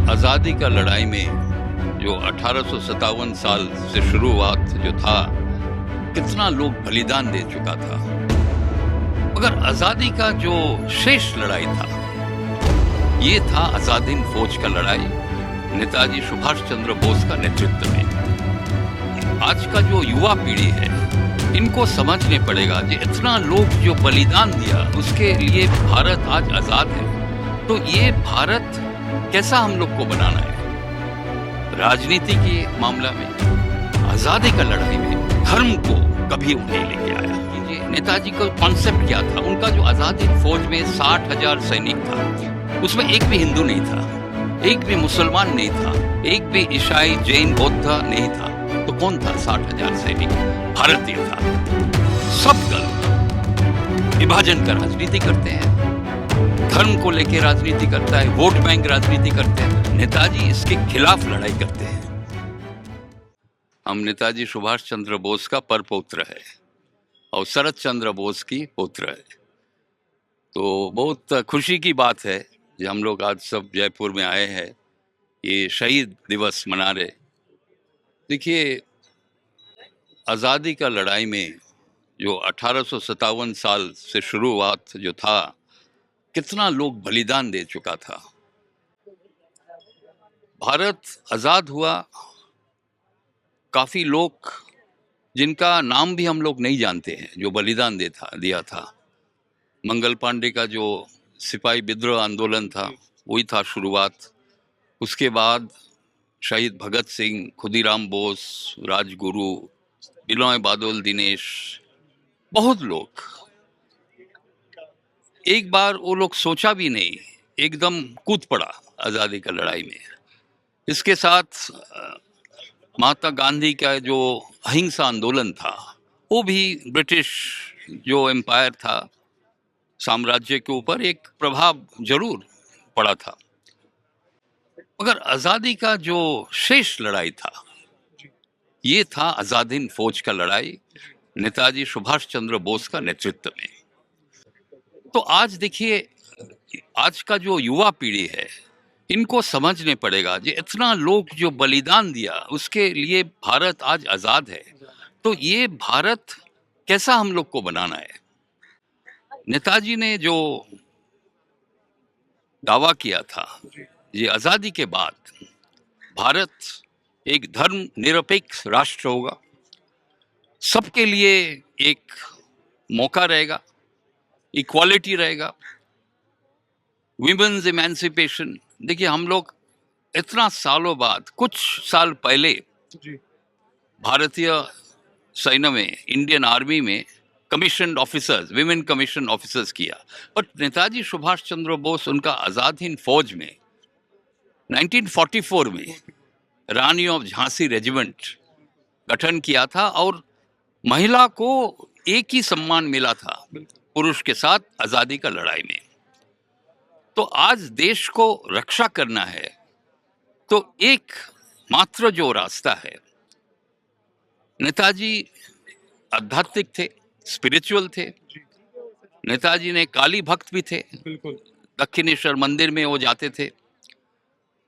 आज़ादी का लड़ाई में जो 1857 साल से शुरुआत जो था, कितना लोग बलिदान दे चुका था। मगर आज़ादी का जो शेष लड़ाई था, ये था आज़ाद हिंद फौज का लड़ाई नेताजी सुभाष चंद्र बोस का नेतृत्व में। आज का जो युवा पीढ़ी है, इनको समझने पड़ेगा कि इतना लोग जो बलिदान दिया, उसके लिए भारत आज आज़ाद है। तो ये भारत कैसा हम लोग को बनाना है। राजनीति के मामला में, आजादी का लड़ाई में धर्म को कभी नहीं लेके आया। नेताजी का कॉन्सेप्ट क्या था? उनका जो आजाद हिंद फौज में 60,000 सैनिक था, उसमें एक भी हिंदू नहीं था, एक भी मुसलमान नहीं था, एक भी ईसाई जैन बौद्ध नहीं था। तो कौन था 60,000 सैनिक? भारतीय था। सब दल विभाजन का राजनीति करते हैं, धर्म को लेकर राजनीति करता है, वोट बैंक राजनीति करते हैं। नेताजी इसके खिलाफ लड़ाई करते हैं। हम नेताजी सुभाष चंद्र बोस का परपौत्र है और शरद चंद्र बोस की पुत्र है। तो बहुत खुशी की बात है कि हम लोग आज सब जयपुर में आए हैं, ये शहीद दिवस मना रहे। देखिए, आज़ादी का लड़ाई में जो 1857 साल से शुरुआत जो था, कितना लोग बलिदान दे चुका था। भारत आज़ाद हुआ, काफ़ी लोग जिनका नाम भी हम लोग नहीं जानते हैं, जो बलिदान दिया था। मंगल पांडे का जो सिपाही विद्रोह आंदोलन था, वही था शुरुआत। उसके बाद शहीद भगत सिंह, खुदीराम बोस, राजगुरु, बिनोय बादल दिनेश, बहुत लोग। एक बार वो लोग सोचा भी नहीं, एकदम कूद पड़ा आज़ादी का लड़ाई में। इसके साथ महात्मा गांधी का जो अहिंसा आंदोलन था, वो भी ब्रिटिश जो एम्पायर था, साम्राज्य के ऊपर एक प्रभाव जरूर पड़ा था। मगर आज़ादी का जो शेष लड़ाई था, ये था आज़ाद हिंद फौज का लड़ाई नेताजी सुभाष चंद्र बोस का नेतृत्व में। तो आज देखिए, आज का जो युवा पीढ़ी है, इनको समझने पड़ेगा कि इतना लोग जो बलिदान दिया, उसके लिए भारत आज आज़ाद है। तो ये भारत कैसा हम लोग को बनाना है। नेताजी ने जो दावा किया था, ये आज़ादी के बाद भारत एक धर्म निरपेक्ष राष्ट्र होगा, सबके लिए एक मौका रहेगा, इक्वालिटी रहेगा, विमेन्स इमेंसिपेशन। देखिए, हम लोग इतना सालों बाद, कुछ साल पहले भारतीय सेना में, इंडियन आर्मी में commission officers, women commission officers किया। बट नेताजी सुभाष चंद्र बोस, उनका आज़ाद हिंद फौज में 1944 में रानी ऑफ झांसी रेजिमेंट गठन किया था और महिला को एक ही सम्मान मिला था पुरुष के साथ आज़ादी का लड़ाई में। तो आज देश को रक्षा करना है, तो एक मात्र जो रास्ता है, नेताजी आध्यात्मिक थे, स्पिरिचुअल थे। नेताजी ने काली भक्त भी थे, दक्षिणेश्वर मंदिर में वो जाते थे।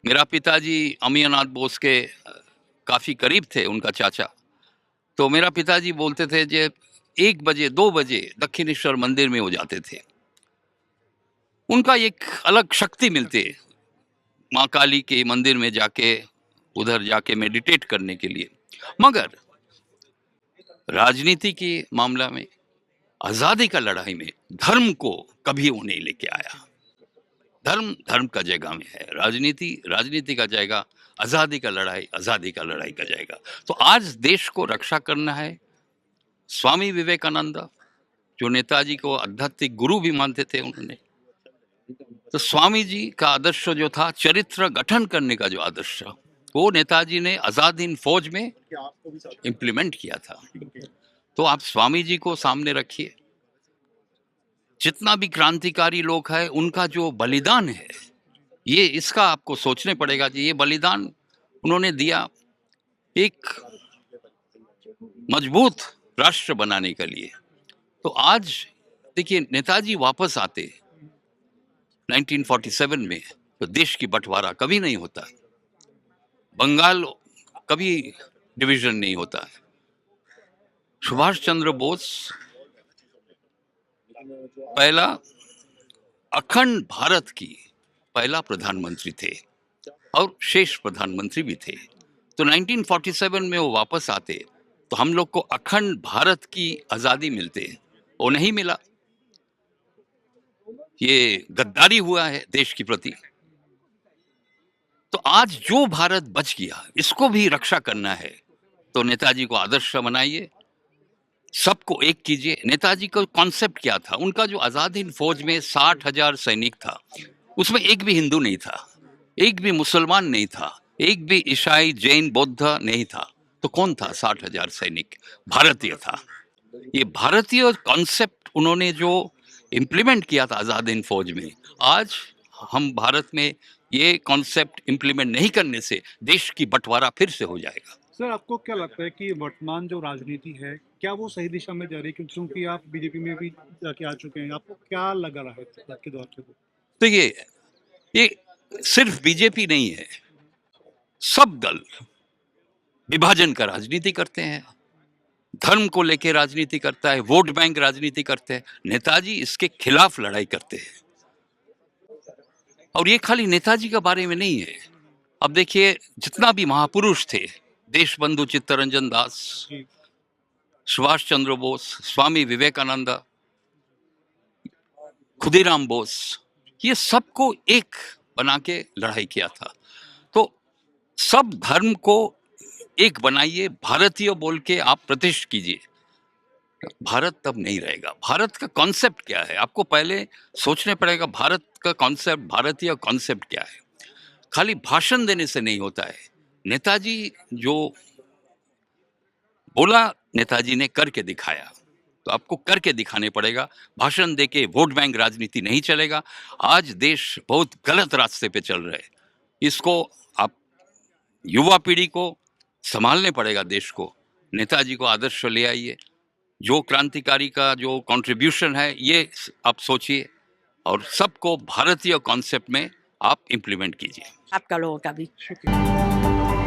मेरा पिताजी अमीयनाथ बोस के काफ़ी करीब थे, उनका चाचा। तो मेरा पिताजी बोलते थे कि 1 बजे 2 बजे दक्षिणेश्वर मंदिर में वो जाते थे। उनका एक अलग शक्ति मिलती है माँ काली के मंदिर में जाके, उधर जाके मेडिटेट करने के लिए। मगर राजनीति के मामला में, आज़ादी का लड़ाई में धर्म को कभी वो नहीं लेके आया। धर्म धर्म का जगह में है, राजनीति का जाएगा, आज़ादी का लड़ाई का जाएगा। तो आज देश को रक्षा करना है। स्वामी विवेकानंद, जो नेताजी को आध्यात्मिक गुरु भी मानते थे उन्होंने, तो स्वामी जी का आदर्श जो था, चरित्र गठन करने का जो आदर्श, वो नेताजी ने आज़ाद हिंद फौज में इम्प्लीमेंट किया था। तो आप स्वामी जी को सामने रखिए। जितना भी क्रांतिकारी लोग हैं, उनका जो बलिदान है, ये इसका आपको सोचने पड़ेगा कि ये बलिदान उन्होंने दिया एक मजबूत राष्ट्र बनाने के लिए। तो आज देखिए, नेताजी वापस आते 1947 में, तो देश की बंटवारा कभी नहीं होता, बंगाल कभी डिवीजन नहीं होता। सुभाष चंद्र बोस पहला अखंड भारत की पहला प्रधानमंत्री थे और शेष प्रधानमंत्री भी थे। तो 1947 में वो वापस आते तो हम लोग को अखंड भारत की आजादी मिलते, वो नहीं मिला। ये गद्दारी हुआ है देश के प्रति। तो आज जो भारत बच गया इसको भी रक्षा करना है, तो नेताजी को आदर्श बनाइए, सबको एक कीजिए। नेताजी का कॉन्सेप्ट क्या था? उनका जो आजाद हिंद फौज में 60,000 सैनिक था, उसमें एक भी हिंदू नहीं था, एक भी मुसलमान नहीं था, एक भी ईसाई जैन बौद्ध नहीं था। तो कौन था 60,000 सैनिक? भारतीय था। ये भारतीय कॉन्सेप्ट उन्होंने जो इम्प्लीमेंट किया था आजाद हिंद फौज में, आज हम भारत में ये कॉन्सेप्ट इम्प्लीमेंट नहीं करने से देश की बंटवारा फिर से हो जाएगा। सर, आपको क्या लगता है कि वर्तमान जो राजनीति है, क्या वो सही दिशा में जा रही है? क्योंकि आप बीजेपी में भी जाके आ चुके हैं, आपको क्या लग रहा है आपके दौर के? तो ये सिर्फ बीजेपी नहीं है, सब दल विभाजन का राजनीति करते हैं, धर्म को लेकर राजनीति करता है, वोट बैंक राजनीति करते हैं। नेताजी इसके खिलाफ लड़ाई करते हैं। और ये खाली नेताजी के बारे में नहीं है। अब देखिए, जितना भी महापुरुष थे, देशबंधु चित्तरंजन दास, सुभाष चंद्र बोस, स्वामी विवेकानंद, खुदीराम बोस, ये सबको एक बना के लड़ाई किया था। तो सब धर्म को एक बनाइए, भारतीय बोल के आप प्रतिष्ठित कीजिए, भारत तब नहीं रहेगा। भारत का कॉन्सेप्ट क्या है आपको पहले सोचने पड़ेगा। भारत का कॉन्सेप्ट, भारतीय कॉन्सेप्ट क्या है? खाली भाषण देने से नहीं होता है। नेताजी जो बोला, नेताजी ने करके दिखाया, तो आपको करके दिखाने पड़ेगा। भाषण देके वोट बैंक राजनीति नहीं चलेगा। आज देश बहुत गलत रास्ते पे चल रहा है, इसको आप युवा पीढ़ी को संभालने पड़ेगा। देश को नेताजी को आदर्श ले आइए, जो क्रांतिकारी का जो कंट्रीब्यूशन है ये आप सोचिए, और सबको भारतीय कॉन्सेप्ट में आप इंप्लीमेंट कीजिए। आपका लोगों का भी शुक्रिया।